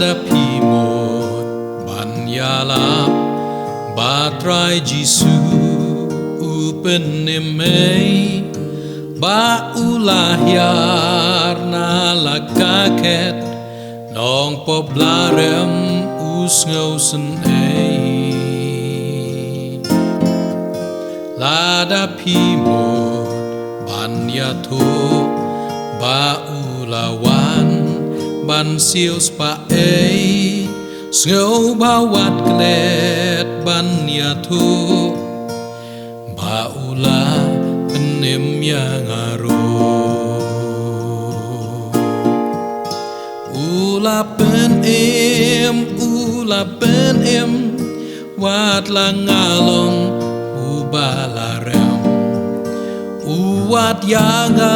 Ladapi một ban ya lap batrai Jisu upen emei ba ulah yar na lakaket nong poblarem usngau sen ei Ladapi một ban ya to ba ulawan ban siêu spa ei ngâu bao wat klet ban ya thu ba ula penem ya ngaro ula pen em wat lang ngalong ubalarem uwat yanga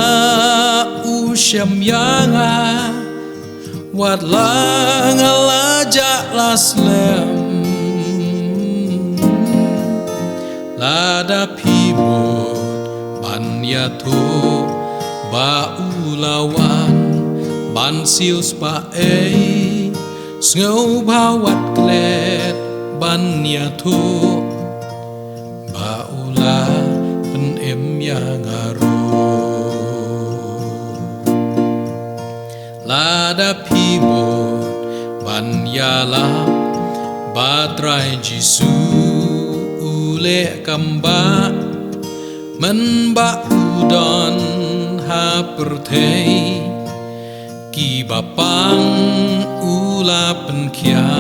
usyam yanga wat lang alaja laslem Ladapi một ban ya to ba ulawan ban siêu spa ei ngâu bao wat klet ban ya to ba ula pen em ya ngaro Ladapi một ban ya la batrai Jisu ule kamba men ba udon ha pertei ki bapang ula penkia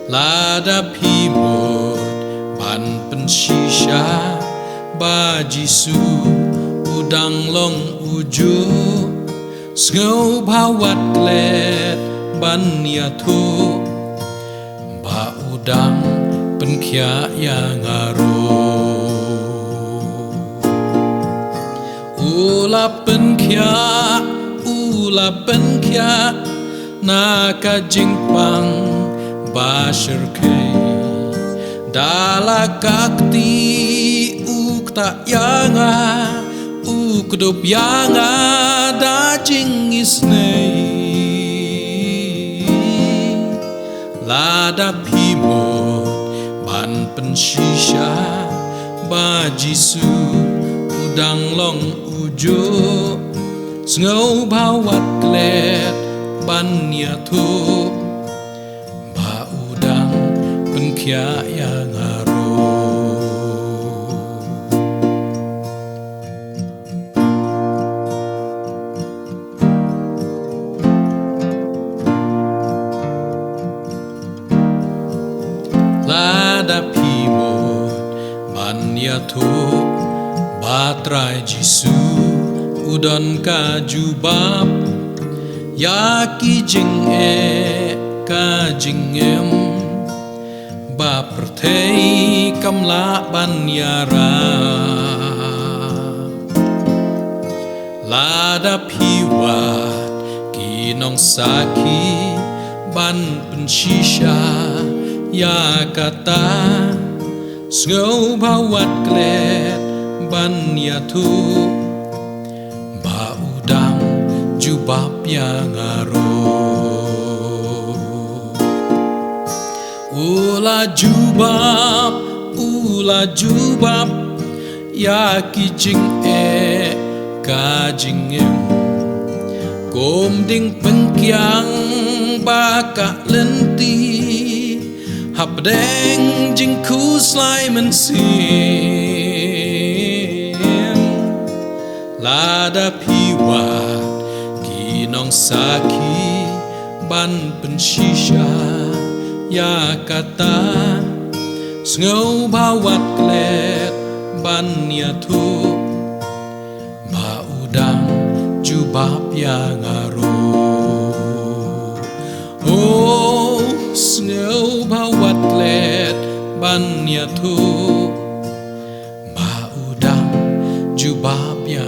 Ladapi một ban pensisha ba Jisu udang long uju ngâu bao wat klet ban ya thu ba udang penkia ya ngaro ula penkia na ka jingpang ba shirkei dalakakti ukta yanga ukdup yanga da jingisnei Ladapi một ban pensisha ba Jisu udang long ujo ngâu bao wat klet ban ya thu ba udang penkia ya ngaro Ladapi một ban ya to batrai Jisu udon ka jubab ya ki jing ka jing em ba pertei kamla ban yara Ladapi wat ki nong saki ban pensisha ya kata ngâu bao wat klet ban ya thu ba udang jubab ya ngaro ula jubab ya kijing ka jingem kom ding pengkiang ba ka lenti habdeng jingku slai mensim Ladapi wat ki nong saki ban pensisha ya kata ngâu bao wat klet ban ya thu ba udang jubab ya ngaro oh ngâu bao wat klet ban ya thu ba udang jubab ya